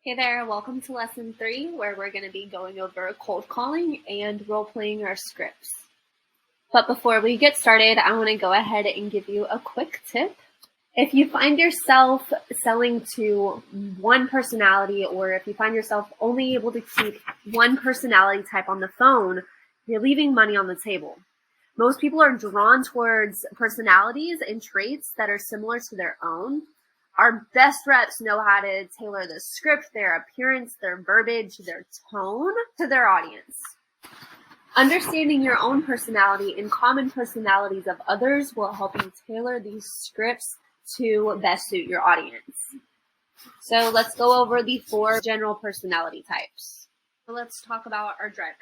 Hey there, welcome to lesson 3, where we're going to be going over cold calling and role-playing our scripts. But before we get started, I want to go ahead and give you a quick tip. If you find yourself selling to one personality, or if you find yourself only able to keep one personality type on the phone, you're leaving money on the table. Most people are drawn towards personalities and traits that are similar to their own. Our best reps know how to tailor the script, their appearance, their verbiage, their tone to their audience. Understanding your own personality and common personalities of others will help you tailor these scripts to best suit your audience. So let's go over the 4 general personality types. So let's talk about our driver.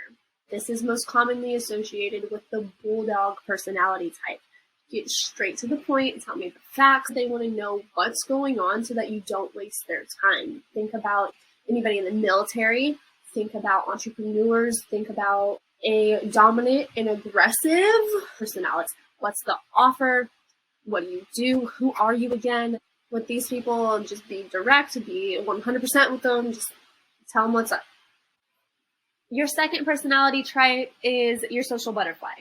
This is most commonly associated with the bulldog personality type. Get straight to the point, tell me the facts. They want to know what's going on so that you don't waste their time. Think about anybody in the military, think about entrepreneurs, think about a dominant and aggressive personality. What's the offer? What do you do? Who are you again? With these people, just be direct, be 100% with them, just tell them what's up. Your second personality trait is your social butterfly.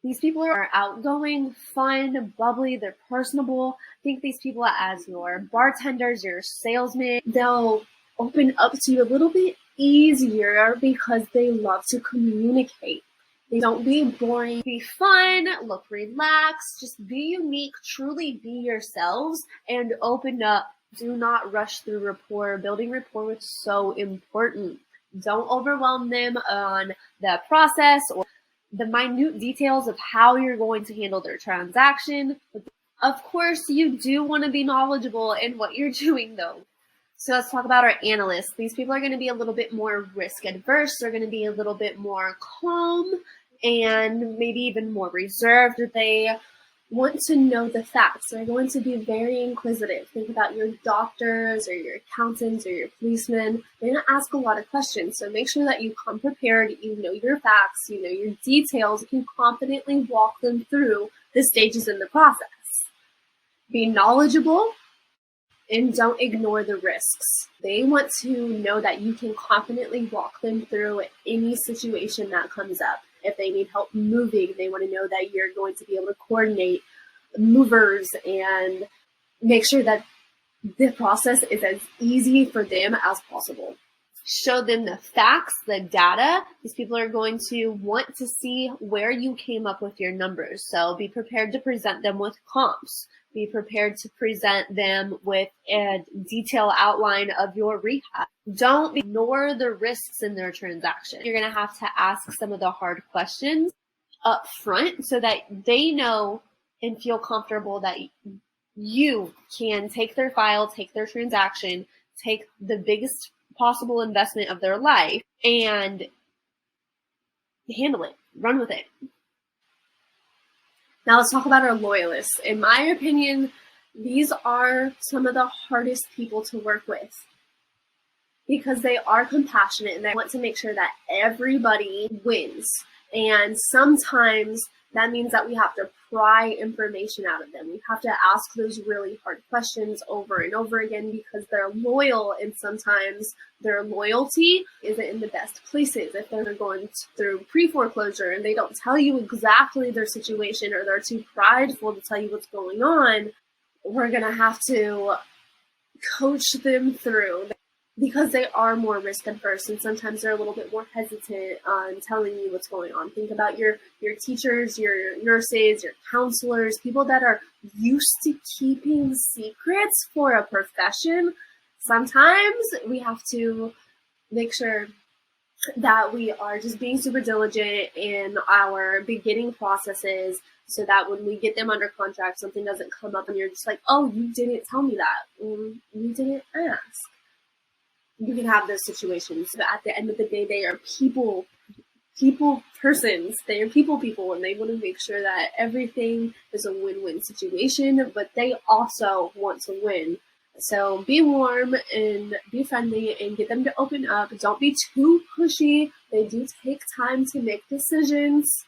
These people are outgoing, fun, bubbly, they're personable. Think these people as your bartenders, your salesmen. They'll open up to you a little bit easier because they love to communicate. They don't be boring, be fun, look relaxed, just be unique, truly be yourselves, and open up. Do not rush through rapport. Building rapport is so important. Don't overwhelm them on the process or the minute details of how you're going to handle their transaction. Of course, you do want to be knowledgeable in what you're doing though. So let's talk about our analysts. These people are going to be a little bit more risk adverse. They're going to be a little bit more calm and maybe even more reserved. They want to know the facts. They're going to be very inquisitive. Think about your doctors or your accountants or your policemen. They're going to ask a lot of questions. So make sure that you come prepared. You know your facts. You know your details. You can confidently walk them through the stages in the process. Be knowledgeable and don't ignore the risks. They want to know that you can confidently walk them through any situation that comes up. If they need help moving, they want to know that you're going to be able to coordinate movers and make sure that the process is as easy for them as possible. Show them the facts, the data. These people are going to want to see where you came up with your numbers. So be prepared to present them with comps. Be prepared to present them with a detailed outline of your rehab. Don't ignore the risks in their transaction. You're going to have to ask some of the hard questions up front so that they know and feel comfortable that you can take their file, take their transaction, take the biggest possible investment of their life and handle it, run with it. Now let's talk about our loyalists. In my opinion, these are some of the hardest people to work with because they are compassionate and they want to make sure that everybody wins. And sometimes that means that we have to pry information out of them. We have to ask those really hard questions over and over again because they're loyal, and sometimes their loyalty isn't in the best places. If they're going through pre-foreclosure and they don't tell you exactly their situation, or they're too prideful to tell you what's going on, we're going to have to coach them through, because they are more risk adverse and sometimes they're a little bit more hesitant on telling you what's going on. Think about your teachers, your nurses, your counselors, people that are used to keeping secrets for a profession. Sometimes we have to make sure that we are just being super diligent in our beginning processes so that when we get them under contract, something doesn't come up and you're just like, oh, you didn't tell me that. You didn't ask. You can have those situations, but at the end of the day, they are people persons. They are people, and they want to make sure that everything is a win-win situation, but they also want to win. So be warm and be friendly and get them to open up. Don't be too pushy. They do take time to make decisions.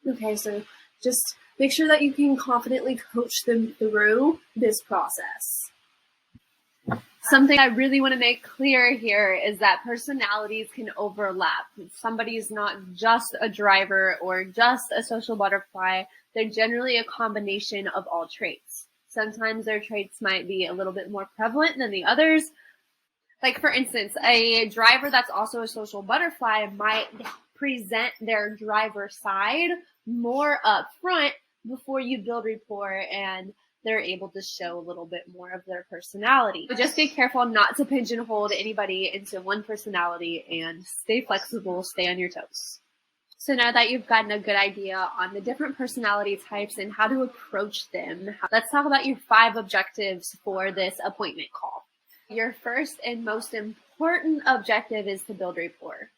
Okay, so just make sure that you can confidently coach them through this process. Something I really want to make clear here is that personalities can overlap. Somebody is not just a driver or just a social butterfly. They're generally a combination of all traits. Sometimes their traits might be a little bit more prevalent than the others. Like, for instance, a driver that's also a social butterfly might present their driver side more up front before you build rapport and they're able to show a little bit more of their personality. So just be careful not to pigeonhole anybody into one personality and stay flexible, stay on your toes. So now that you've gotten a good idea on the different personality types and how to approach them, let's talk about your 5 objectives for this appointment call. Your first and most important objective is to build rapport.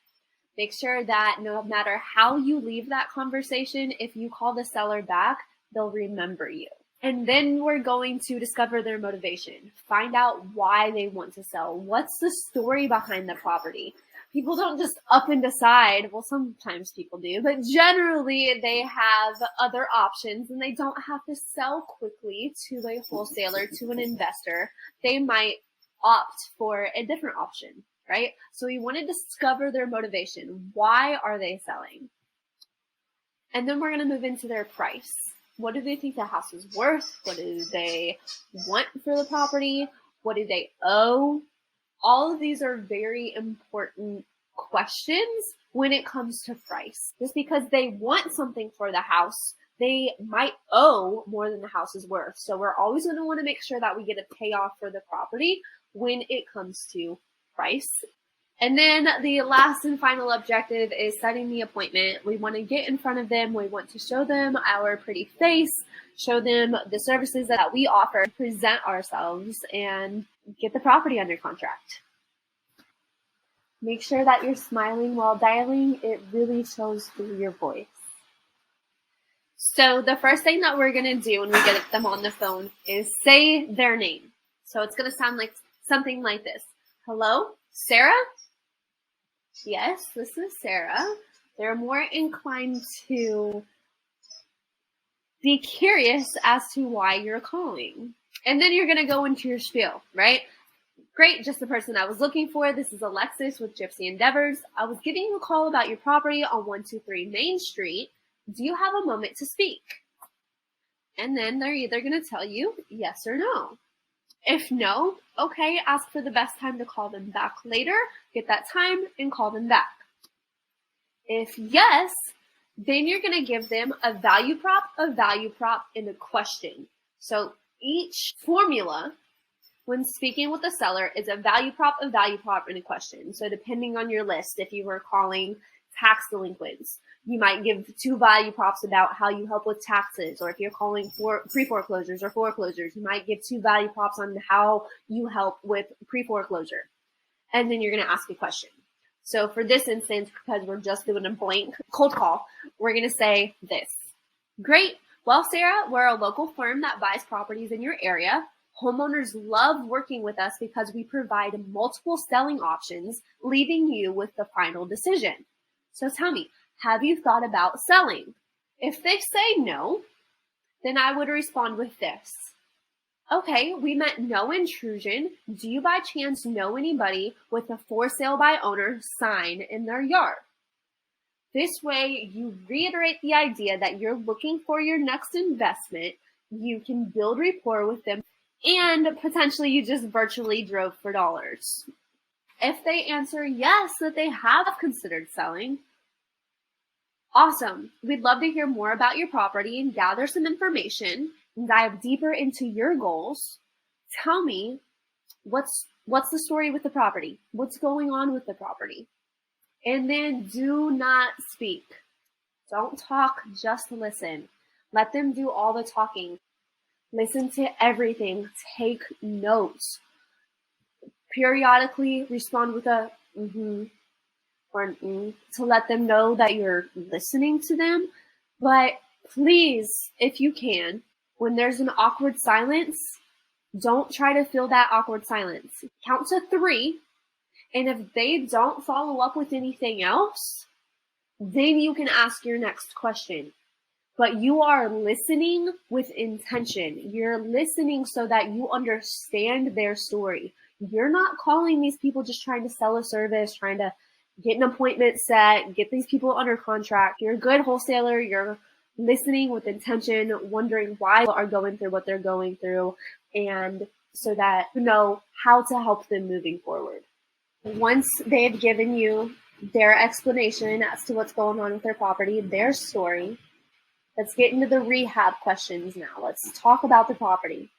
Make sure that no matter how you leave that conversation, if you call the seller back, they'll remember you. And then we're going to discover their motivation. Find out why they want to sell. What's the story behind the property? People don't just up and decide. Well, sometimes people do, but generally they have other options and they don't have to sell quickly to a wholesaler, to an investor. They might opt for a different option, right? So we want to discover their motivation. Why are they selling? And then we're going to move into their price. What do they think the house is worth? What do they want for the property? What do they owe? All of these are very important questions when it comes to price. Just because they want something for the house, they might owe more than the house is worth. So we're always going to want to make sure that we get a payoff for the property when it comes to price. And then the last and final objective is setting the appointment. We want to get in front of them. We want to show them our pretty face, show them the services that we offer, present ourselves, and get the property under contract. Make sure that you're smiling while dialing. It really shows through your voice. So the first thing that we're going to do when we get them on the phone is say their name. So it's going to sound like something like this. Hello, Sarah? Yes, this is Sarah. They're more inclined to be curious as to why you're calling. And then you're going to go into your spiel, right? Great, just the person I was looking for. This is Alexis with Gypsy Endeavors. I was giving you a call about your property on 123 Main Street. Do you have a moment to speak? And then they're either going to tell you yes or no. If no, okay, ask for the best time to call them back later, get that time, and call them back. If yes, then you're going to give them a value prop, and a question. So each formula, when speaking with the seller, is a value prop, and a question. So depending on your list, if you were calling tax delinquents, you might give 2 value props about how you help with taxes, or if you're calling for pre-foreclosures or foreclosures, you might give 2 value props on how you help with pre-foreclosure. And then you're going to ask a question. So for this instance, because we're just doing a blank cold call, we're going to say this. Great. Well, Sarah, we're a local firm that buys properties in your area. Homeowners love working with us because we provide multiple selling options, leaving you with the final decision. So tell me, have you thought about selling? If they say no, then I would respond with this. Okay, we meant no intrusion. Do you by chance know anybody with a for sale by owner sign in their yard? This way, you reiterate the idea that you're looking for your next investment. You can build rapport with them, and potentially you just virtually drove for dollars. If they answer yes, that they have considered selling, awesome. We'd love to hear more about your property and gather some information and dive deeper into your goals. Tell me, what's the story with the property? What's going on with the property? And then do not speak. Don't talk, just listen. Let them do all the talking. Listen to everything. Take notes. Periodically respond with a or an to let them know that you're listening to them. But please, if you can, when there's an awkward silence, don't try to fill that awkward silence. Count to 3, and if they don't follow up with anything else, then you can ask your next question. But you are listening with intention. You're listening so that you understand their story. You're not calling these people just trying to sell a service, trying to get an appointment set, get these people under contract. You're a good wholesaler. You're listening with intention, wondering why people are going through what they're going through, and so that you know how to help them moving forward. Once they've given you their explanation as to what's going on with their property, their story, let's get into the rehab questions now. Let's talk about the property.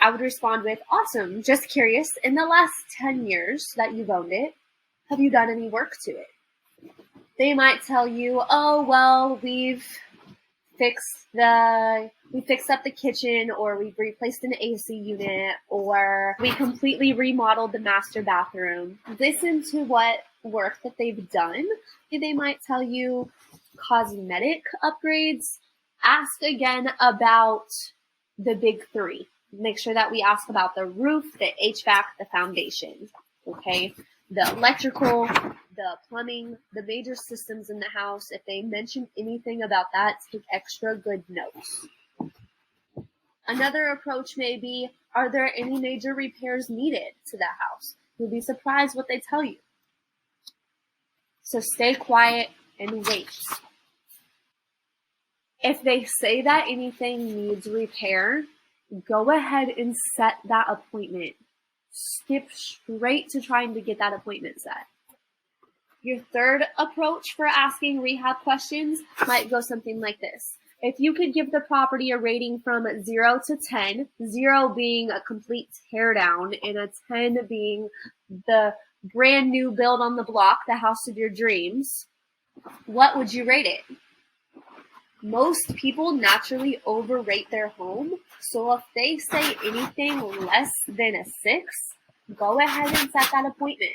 I would respond with, awesome, just curious, in the last 10 years that you've owned it, have you done any work to it? They might tell you, oh, well, we fixed up the kitchen, or we've replaced an AC unit, or we completely remodeled the master bathroom. Listen to what work that they've done. They might tell you cosmetic upgrades. Ask again about the big three. Make sure that we ask about the roof, the HVAC, the foundation, okay? The electrical, the plumbing, the major systems in the house. If they mention anything about that, take extra good notes. Another approach may be, are there any major repairs needed to the house? You'll be surprised what they tell you. So stay quiet and wait. If they say that anything needs repair, go ahead and set that appointment. Skip straight to trying to get that appointment set. Your third approach for asking rehab questions might go something like this. If you could give the property a rating from 0 to 10, 0 being a complete teardown and a 10 being the brand new build on the block, the house of your dreams, what would you rate it? Most people naturally overrate their home, so if they say anything less than a 6, go ahead and set that appointment.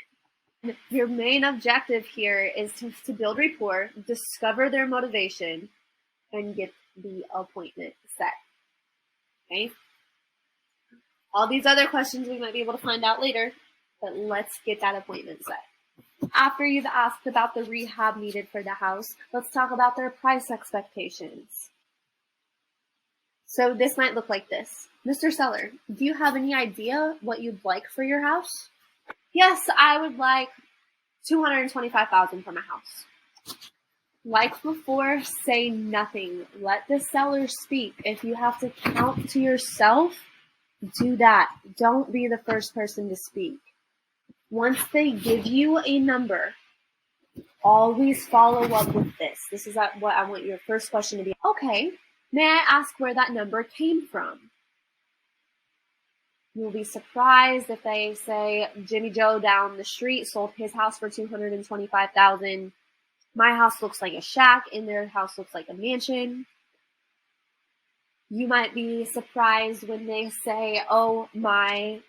Your main objective here is to build rapport, discover their motivation, and get the appointment set. Okay? All these other questions we might be able to find out later, but let's get that appointment set. After you've asked about the rehab needed for the house, let's talk about their price expectations. So this might look like this. Mr. Seller, do you have any idea what you'd like for your house? Yes, I would like $225,000 for my house. Like before, say nothing. Let the seller speak. If you have to count to yourself, do that. Don't be the first person to speak. Once they give you a number, always follow up with this. This is what I want your first question to be. Okay, may I ask where that number came from? You'll be surprised if they say Jimmy Joe down the street sold his house for $225,000. My house looks like a shack and their house looks like a mansion. You might be surprised when they say, oh, my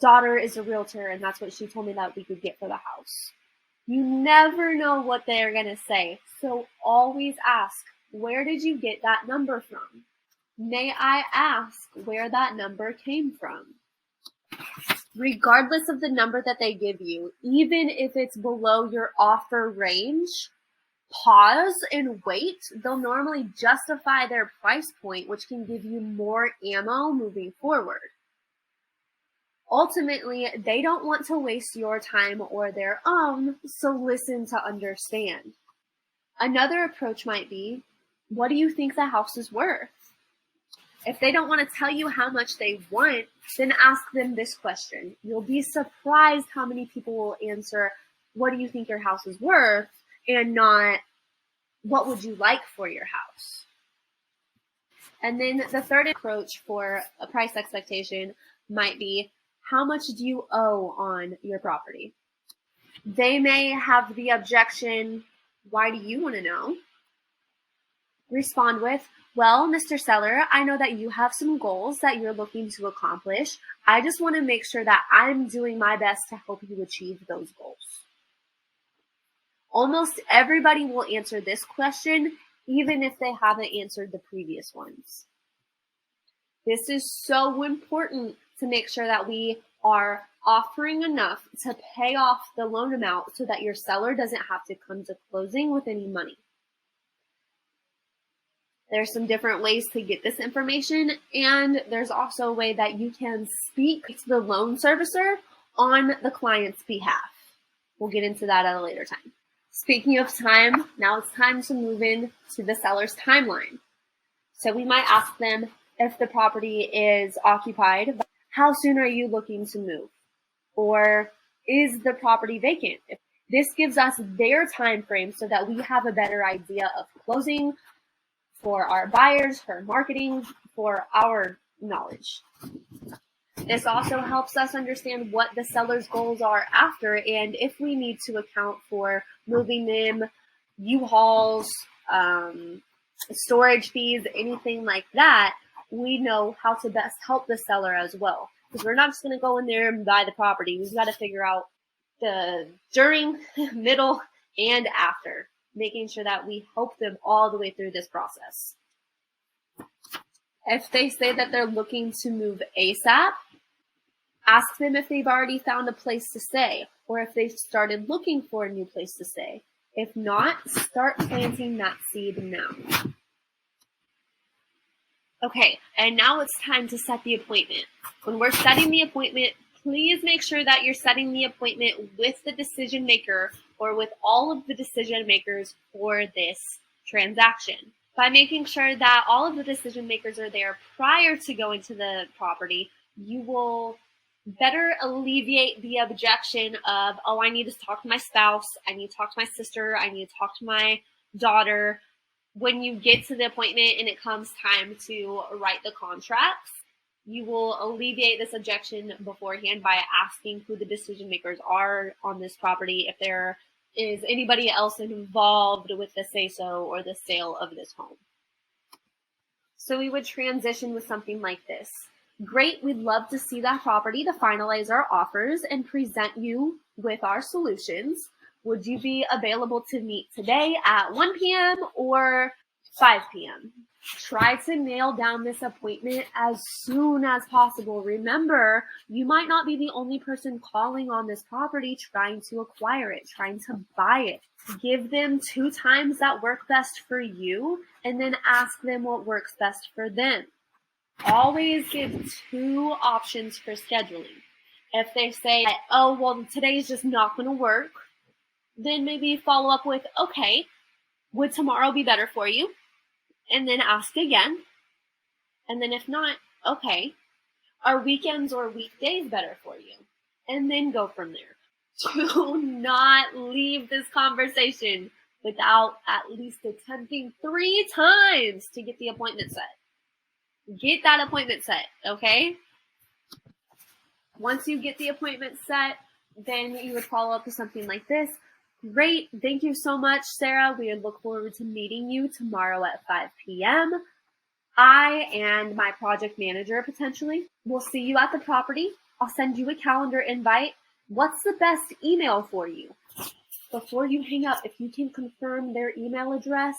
daughter is a realtor and that's what she told me that we could get for the house. You never know what they're going to say. So always ask, where did you get that number from? May I ask where that number came from? Regardless of the number that they give you, even if it's below your offer range, pause and wait. They'll normally justify their price point, which can give you more ammo moving forward. Ultimately, they don't want to waste your time or their own, so listen to understand. Another approach might be, what do you think the house is worth? If they don't want to tell you how much they want, then ask them this question. You'll be surprised how many people will answer, what do you think your house is worth? And not, what would you like for your house? And then the third approach for a price expectation might be, how much do you owe on your property? They may have the objection, why do you want to know? Respond with, well, Mr. Seller, I know that you have some goals that you're looking to accomplish. I just want to make sure that I'm doing my best to help you achieve those goals. Almost everybody will answer this question, even if they haven't answered the previous ones. This is so important to make sure that we are offering enough to pay off the loan amount so that your seller doesn't have to come to closing with any money. There's some different ways to get this information, and there's also a way that you can speak to the loan servicer on the client's behalf. We'll get into that at a later time. Speaking of time, now it's time to move in to the seller's timeline. So we might ask them, if the property is occupied, how soon are you looking to move? Or is the property vacant? This gives us their time frame so that we have a better idea of closing for our buyers, for marketing, for our knowledge. This also helps us understand what the seller's goals are after, and if we need to account for moving them, U-Hauls, storage fees, anything like that, we know how to best help the seller as well. Because we're not just going to go in there and buy the property. We've got to figure out the during, middle, and after, making sure that we help them all the way through this process. If they say that they're looking to move ASAP, ask them if they've already found a place to stay or if they've started looking for a new place to stay. If not, start planting that seed now. Okay, and now it's time to set the appointment. When we're setting the appointment, please make sure that you're setting the appointment with the decision maker or with all of the decision makers for this transaction. By making sure that all of the decision makers are there prior to going to the property, you will better alleviate the objection of, oh, I need to talk to my spouse, I need to talk to my sister, I need to talk to my daughter. When you get to the appointment and it comes time to write the contracts, you will alleviate this objection beforehand by asking who the decision makers are on this property, if there is anybody else involved with the say-so or the sale of this home. So we would transition with something like this. Great, we'd love to see that property to finalize our offers and present you with our solutions. Would you be available to meet today at 1 p.m. or 5 p.m.? Try to nail down this appointment as soon as possible. Remember, you might not be the only person calling on this property trying to acquire it, trying to buy it. Give them 2 times that work best for you, and then ask them what works best for them. Always give 2 options for scheduling. If they say, oh, well, today's just not going to work, then maybe follow up with, okay, would tomorrow be better for you? And then ask again. And then if not, okay, are weekends or weekdays better for you? And then go from there. Do not leave this conversation without at least attempting 3 times to get the appointment set. Get that appointment set, okay? Once you get the appointment set, then you would follow up with something like this. Great. Thank you so much, Sarah. We look forward to meeting you tomorrow at 5 p.m. I and my project manager, potentially, will see you at the property. I'll send you a calendar invite. What's the best email for you? Before you hang up, if you can confirm their email address,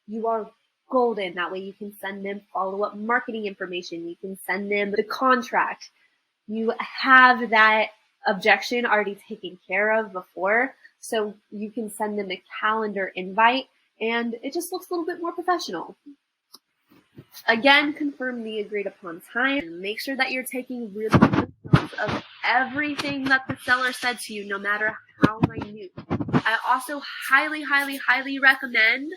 you are golden. That way you can send them follow-up marketing information. You can send them the contract. You have that objection already taken care of before. So you can send them a calendar invite and it just looks a little bit more professional. Again, confirm the agreed upon time and make sure that you're taking really good notes of everything that the seller said to you, no matter how minute. I also highly, highly, highly recommend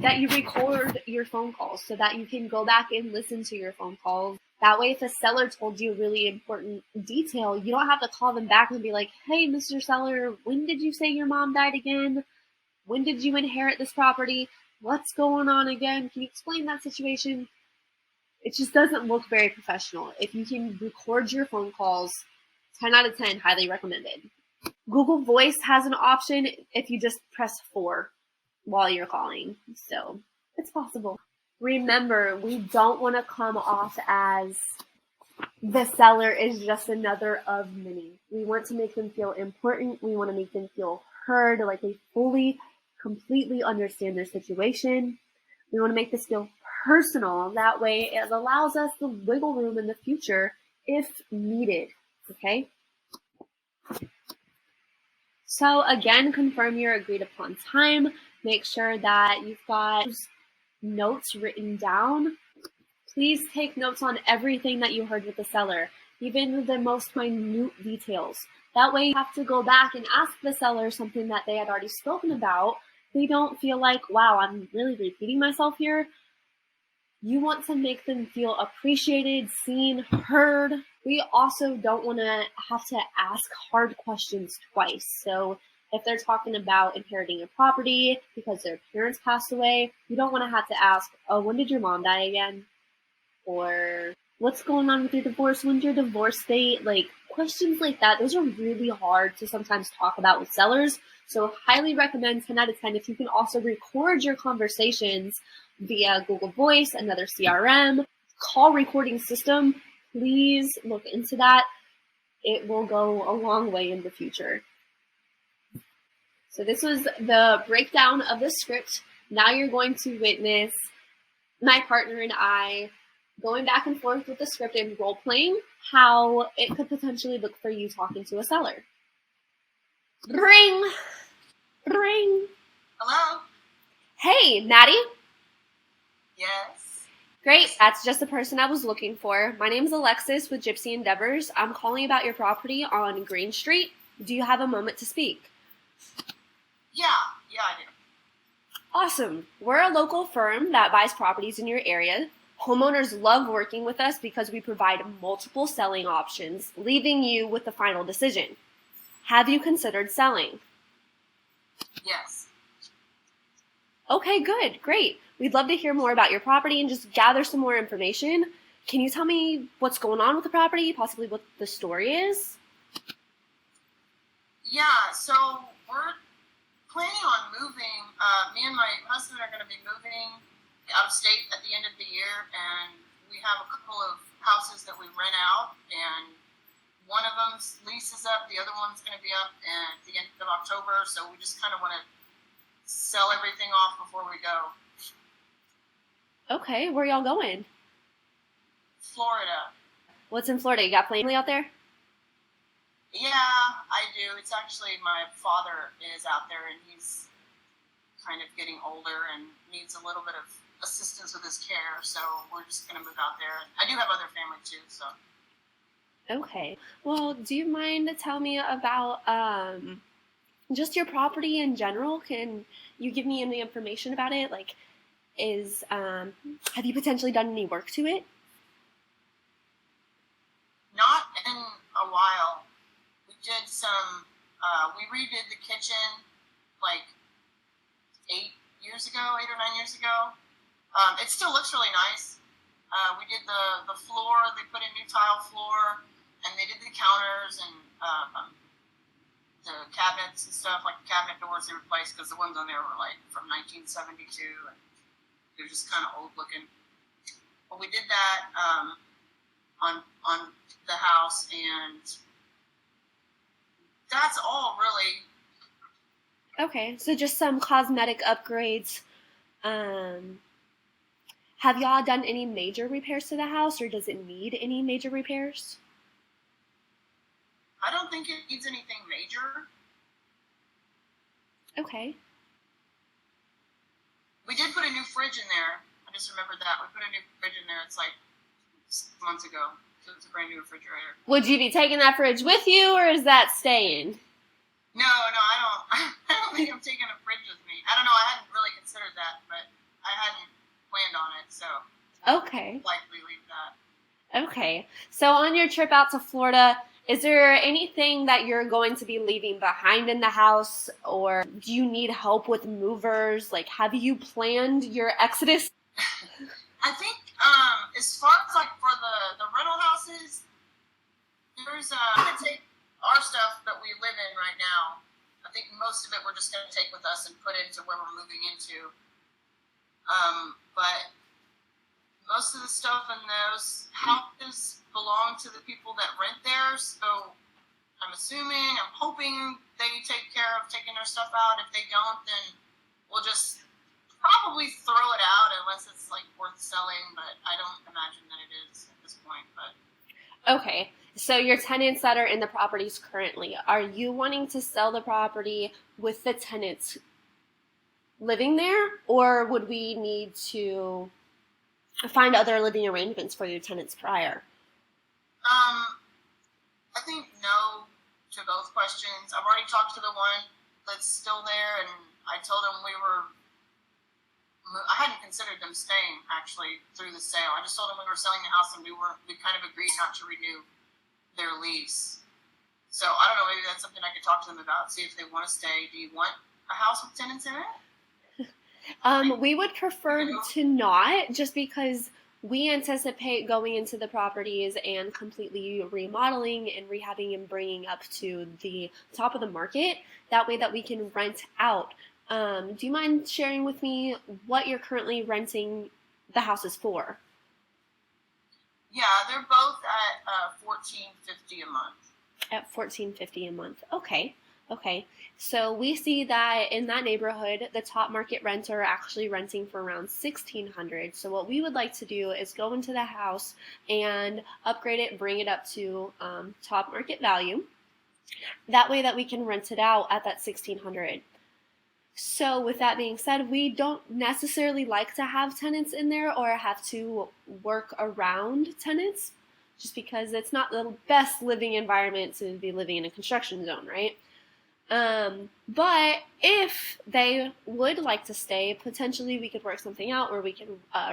that you record your phone calls so that you can go back and listen to your phone calls. That way, if a seller told you a really important detail, you don't have to call them back and be like, hey, Mr. Seller, when did you say your mom died again? When did you inherit this property? What's going on again? Can you explain that situation? It just doesn't look very professional. If you can record your phone calls, 10 out of 10, highly recommended. Google Voice has an option if you just press 4 while you're calling. So it's possible. Remember, we don't want to come off as the seller is just another of many. We want to make them feel important. We want to make them feel heard, like they fully, completely understand their situation. We want to make this feel personal. That way it allows us the wiggle room in the future if needed, okay? So again, confirm your agreed upon time. Make sure that you've got notes written down. Please take notes on everything that you heard with the seller, even the most minute details. That way you have to go back and ask the seller something that they had already spoken about. They don't feel like, wow, I'm really repeating myself here. You want to make them feel appreciated, seen, heard. We also don't want to have to ask hard questions twice. So if they're talking about inheriting a property because their parents passed away, you don't want to have to ask, oh, when did your mom die again? Or what's going on with your divorce? When's your divorce date? Like questions like that, those are really hard to sometimes talk about with sellers. So highly recommend 10 out of 10 if you can also record your conversations via Google Voice, another CRM, call recording system. Please look into that. It will go a long way in the future. So this was the breakdown of the script. Now you're going to witness my partner and I going back and forth with the script and role playing how it could potentially look for you talking to a seller. Ring! Ring! Hello? Hey, Maddie? Yes? Great, that's just the person I was looking for. My name is Alexis with Gypsy Endeavors. I'm calling about your property on Green Street. Do you have a moment to speak? Yeah, I do. Awesome. We're a local firm that buys properties in your area. Homeowners love working with us because we provide multiple selling options, leaving you with the final decision. Have you considered selling? Yes. Okay, good, great. We'd love to hear more about your property and just gather some more information. Can you tell me what's going on with the property, possibly what the story is? Yeah, so we're planning on moving. Me and my husband are going to be moving out of state at the end of the year, and we have a couple of houses that we rent out, and one of them's lease is up, the other one's going to be up at the end of October, so we just kind of want to sell everything off before we go. Okay, where y'all going? Florida. What's in Florida? You got family out there? Yeah, I do. It's actually my father is out there, and he's kind of getting older and needs a little bit of assistance with his care, so we're just going to move out there. I do have other family too, so. Okay. Well, do you mind to tell me about just your property in general? Can you give me any information about it? Like, have you potentially done any work to it? Not in a while. We did some, we redid the kitchen like 8 or 9 years ago. It still looks really nice. We did the floor, they put in new tile floor, and they did the counters and the cabinets and stuff, like the cabinet doors they replaced because the ones on there were like from 1972 and they're just kind of old looking. But we did that on the house, and that's all really. Okay, so just some cosmetic upgrades. Have y'all done any major repairs to the house, or does it need any major repairs? I don't think it needs anything major. Okay. We did put a new fridge in there. I just remembered that. We put a new fridge in there. It's like 6 months ago. So it's a brand new refrigerator. Would you be taking that fridge with you, or is that staying? No, I don't. I don't think I'm taking a fridge with me. I don't know. I hadn't really considered that, but I hadn't planned on it, so okay. Likely leave that. Okay. So on your trip out to Florida, is there anything that you're going to be leaving behind in the house, or do you need help with movers? Like, have you planned your exodus? I think as far as like for the rental houses, there's I'm gonna take our stuff that we live in right now. I think most of it we're just gonna take with us and put into where we're moving into. But most of the stuff in those houses belong to the people that rent there, so I'm hoping they take care of taking their stuff out. If they don't, then we'll just probably throw it out unless it's like worth selling, but I don't imagine that it is at this point. But okay, so your tenants that are in the properties currently, are you wanting to sell the property with the tenants living there, or would we need to find other living arrangements for your tenants prior? I think no to both questions. I've already talked to the one that's still there, and I told him I hadn't considered them staying actually through the sale. I just told them we were selling the house and we kind of agreed not to renew their lease. So I don't know, maybe that's something I could talk to them about, see if they want to stay. Do you want a house with tenants in it? We would prefer to not, just because we anticipate going into the properties and completely remodeling and rehabbing and bringing up to the top of the market. That way that we can rent out. Do you mind sharing with me what you're currently renting the houses for? Yeah, they're both at $14.50 a month. At $14.50 a month. Okay. Okay. So we see that in that neighborhood, the top market rents are actually renting for around $1,600. So what we would like to do is go into the house and upgrade it, bring it up to top market value. That way that we can rent it out at that $1,600. So with that being said, we don't necessarily like to have tenants in there or have to work around tenants, just because it's not the best living environment to be living in a construction zone, right? But if they would like to stay, potentially we could work something out where we can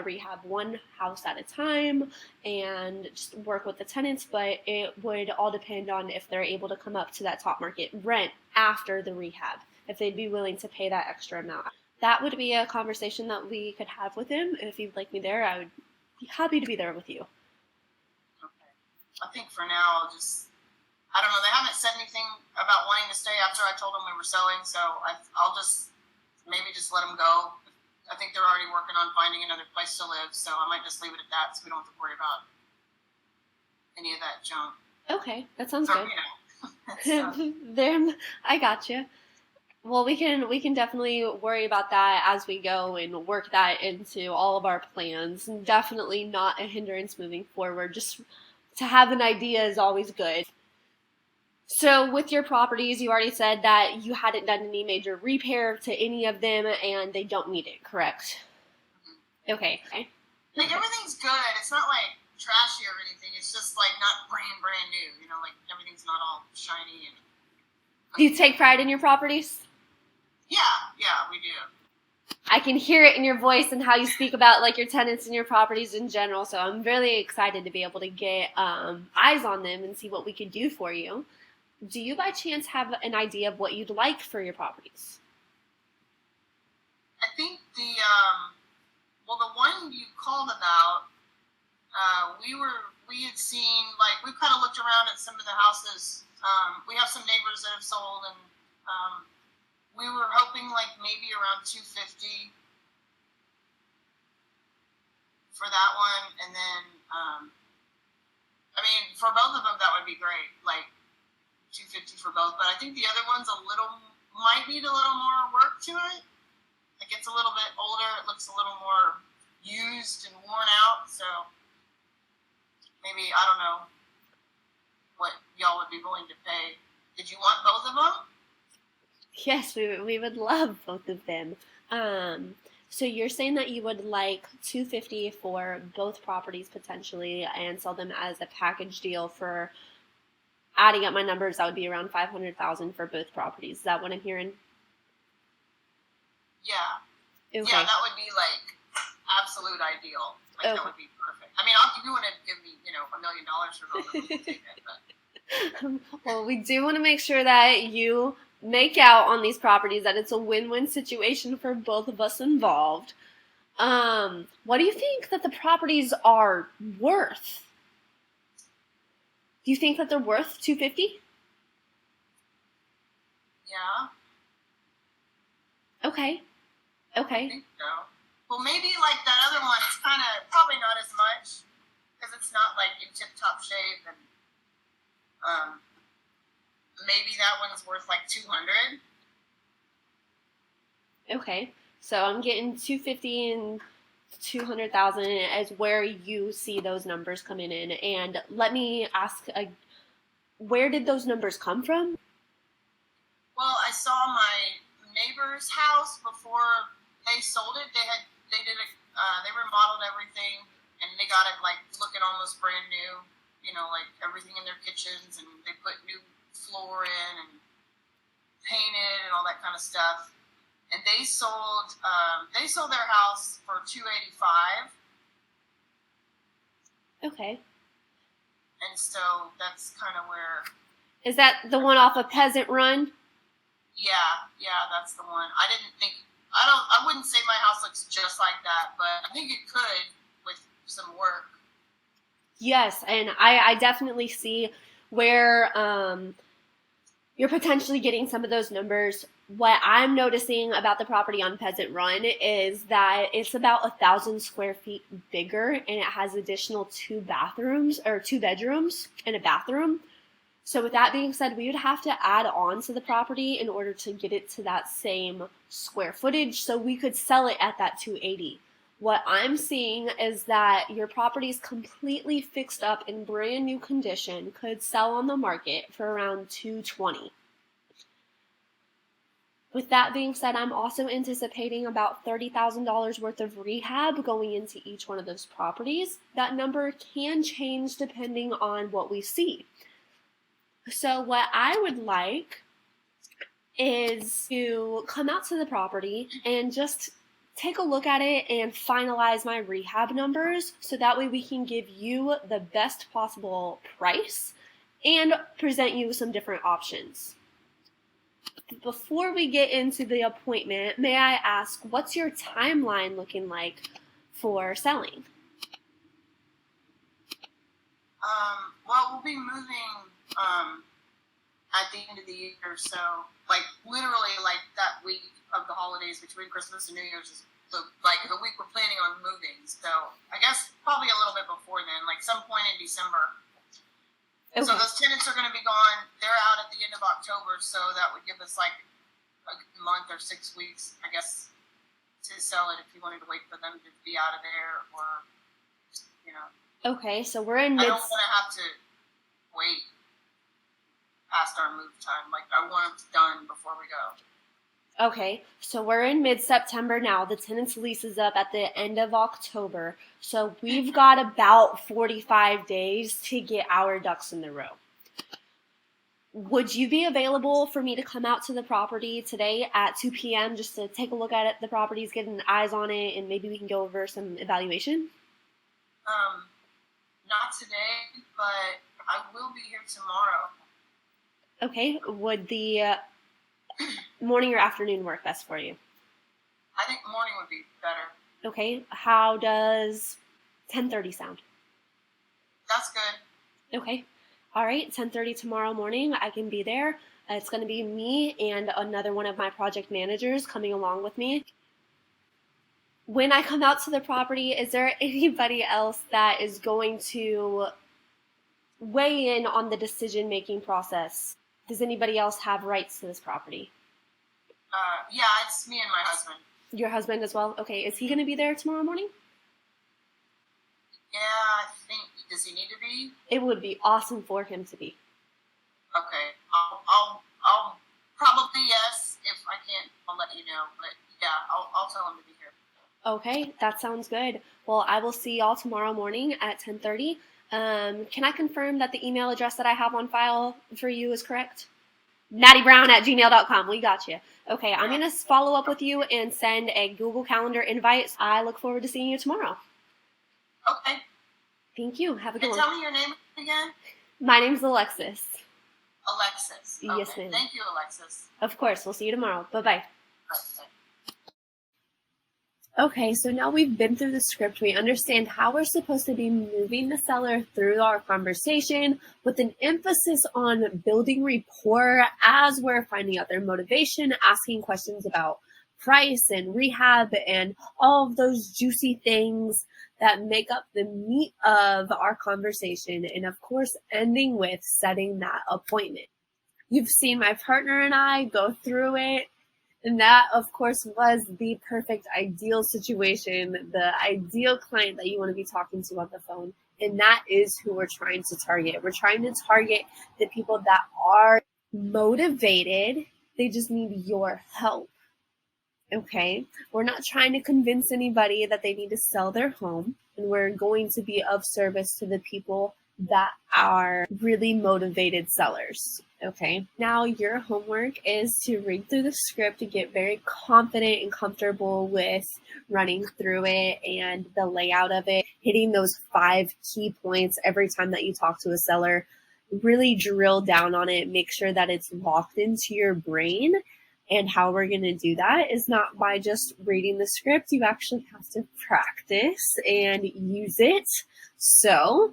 rehab one house at a time and just work with the tenants, but it would all depend on if they're able to come up to that top market rent after the rehab, if they'd be willing to pay that extra amount. That would be a conversation that we could have with him. If you'd like me there, I would be happy to be there with you. Okay. I think for now, I don't know. They haven't said anything about wanting to stay after I told them we were selling, so I'll just maybe just let them go. I think they're already working on finding another place to live, so I might just leave it at that, so we don't have to worry about any of that junk. Okay, that sounds good. You know, I gotcha. Well, we can definitely worry about that as we go and work that into all of our plans. Definitely not a hindrance moving forward. Just to have an idea is always good. So with your properties, you already said that you hadn't done any major repair to any of them and they don't need it, correct? Mm-hmm. Okay. Like everything's good. It's not like trashy or anything. It's just like not brand new. You know, like everything's not all shiny and. Do you take pride in your properties? Yeah, we do. I can hear it in your voice and how you speak about like your tenants and your properties in general. So I'm really excited to be able to get eyes on them and see what we can do for you. Do you by chance have an idea of what you'd like for your properties? I think the one you called about, we had seen, like, we've kind of looked around at some of the houses. We have some neighbors that have sold, and we were hoping like maybe around $250 for that one, and then I mean, for both of them that would be great, like $250 for both. But I think the other one's might need a little more work to it. Like it's a little bit older, it looks a little more used and worn out. So maybe, I don't know what y'all would be willing to pay. Did you want both of them? Yes, we would love both of them. So you're saying that you would like $250 for both properties potentially, and sell them as a package deal for, adding up my numbers, that would be around $500,000 for both properties. Is that what I'm hearing? Yeah. Okay. Yeah, that would be like absolute ideal. Like Okay. That would be perfect. I mean, if you want to give me, $1 million for both of them, I'll take it. But Well, we do want to make sure that you make out on these properties, that it's a win-win situation for both of us involved. What do you think that the properties are worth? Do you think that they're worth $250? yeah, Okay. I think so. Well, maybe like that other one, it's kind of probably not as much because it's not like in tip-top shape, and maybe that one's worth like $200. Okay. So I'm getting $250 and $200,000 as where you see those numbers coming in. And let me ask, where did those numbers come from? Well, I saw my neighbor's house before they sold it. They remodeled everything, and they got it like looking almost brand new. You know, like everything in their kitchens, and they put new floor in and painted and all that kind of stuff. And they sold their house for $285. Okay. And so that's kind of where. Is that the one off of Peasant Run? Yeah, that's the one. I wouldn't say my house looks just like that, but I think it could with some work. Yes, and I definitely see where you're potentially getting some of those numbers. What I'm noticing about the property on Peasant Run is that it's about 1,000 square feet bigger, and it has additional 2 bedrooms and a bathroom. So with that being said, we would have to add on to the property in order to get it to that same square footage, so we could sell it at that $280. What I'm seeing is that your property is completely fixed up in brand new condition, could sell on the market for around $220. With that being said, I'm also anticipating about $30,000 worth of rehab going into each one of those properties. That number can change depending on what we see. So what I would like is to come out to the property and just take a look at it and finalize my rehab numbers, so that way we can give you the best possible price and present you some different options. Before we get into the appointment, may I ask, what's your timeline looking like for selling? Well, we'll be moving at the end of the year, so like literally like that week of the holidays between Christmas and New Year's is the week we're planning on moving. So I guess probably a little bit before then, like some point in December. Okay. So those tenants are going to be gone. They're out at the end of October, so that would give us like a month or 6 weeks, I guess, to sell it if you wanted to wait for them to be out of there, or, you know. Okay, so we're in I don't want to have to wait past our move time. Like, I want it done before we go. Okay, so we're in mid-September now. The tenant's lease is up at the end of October. So we've got about 45 days to get our ducks in the row. Would you be available for me to come out to the property today at 2 p.m. just to take a look at it, the properties, get an eyes on it, and maybe we can go over some evaluation? Not today, but I will be here tomorrow. Okay, would the morning or afternoon work best for you? I think morning would be better. Okay, how does 10:30 sound? That's good. Okay, all right, 10:30 tomorrow morning, I can be there. It's going to be me and another one of my project managers coming along with me. When I come out to the property, is there anybody else that is going to weigh in on the decision-making process? Does anybody else have rights to this property? Yeah, it's me and my husband. Your husband as well? Okay, is he going to be there tomorrow morning? Yeah, I think. Does he need to be? It would be awesome for him to be. Okay, I'll probably yes. If I can't, I'll let you know. But yeah, I'll tell him to be here. Okay, that sounds good. Well, I will see y'all tomorrow morning at 10:30. Can I confirm that the email address that I have on file for you is correct? nattybrown@gmail.com. We got you. Okay, I'm going to follow up with you and send a Google Calendar invite. I look forward to seeing you tomorrow. Okay. Thank you. Have a good one. Tell me your name again. My name's Alexis. Alexis. Okay. Yes, ma'am. Thank you, Alexis. Of course. We'll see you tomorrow. Bye-bye. Bye. Okay, so now we've been through the script, we understand how we're supposed to be moving the seller through our conversation with an emphasis on building rapport as we're finding out their motivation, asking questions about price and rehab and all of those juicy things that make up the meat of our conversation, and of course, ending with setting that appointment. You've seen my partner and I go through it. And that, of course, was the perfect ideal situation, the ideal client that you want to be talking to on the phone. And that is who we're trying to target. We're trying to target the people that are motivated. They just need your help. Okay, we're not trying to convince anybody that they need to sell their home, and we're going to be of service to the people that are really motivated sellers. Okay, now your homework is to read through the script to get very confident and comfortable with running through it and the layout of it, hitting those 5 key points every time that you talk to a seller. Really drill down on it, make sure that it's locked into your brain. And how we're going to do that is not by just reading the script. You actually have to practice and use it. So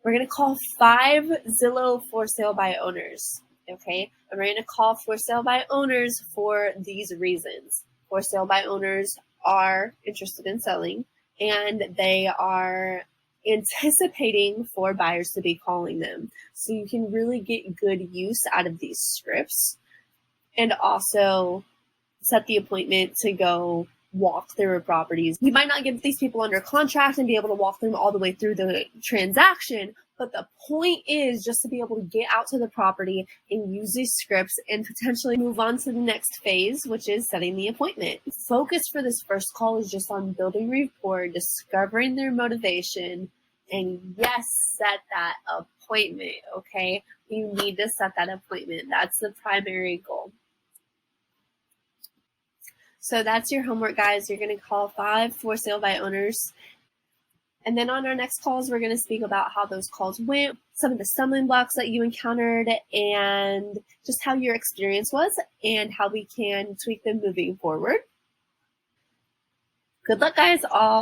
we're going to call 5 Zillow for sale by owners. Okay. And we're going to call for sale by owners for these reasons. For sale by owners are interested in selling, and they are anticipating for buyers to be calling them. So you can really get good use out of these scripts. And also set the appointment to go walk through properties. You might not get these people under contract and be able to walk them all the way through the transaction, but the point is just to be able to get out to the property and use these scripts and potentially move on to the next phase, which is setting the appointment. Focus for this first call is just on building rapport, discovering their motivation, and yes, set that appointment, okay? You need to set that appointment. That's the primary goal. So that's your homework, guys. You're going to call 5 for sale by owners. And then on our next calls, we're going to speak about how those calls went, some of the stumbling blocks that you encountered, and just how your experience was and how we can tweak them moving forward. Good luck, guys, all.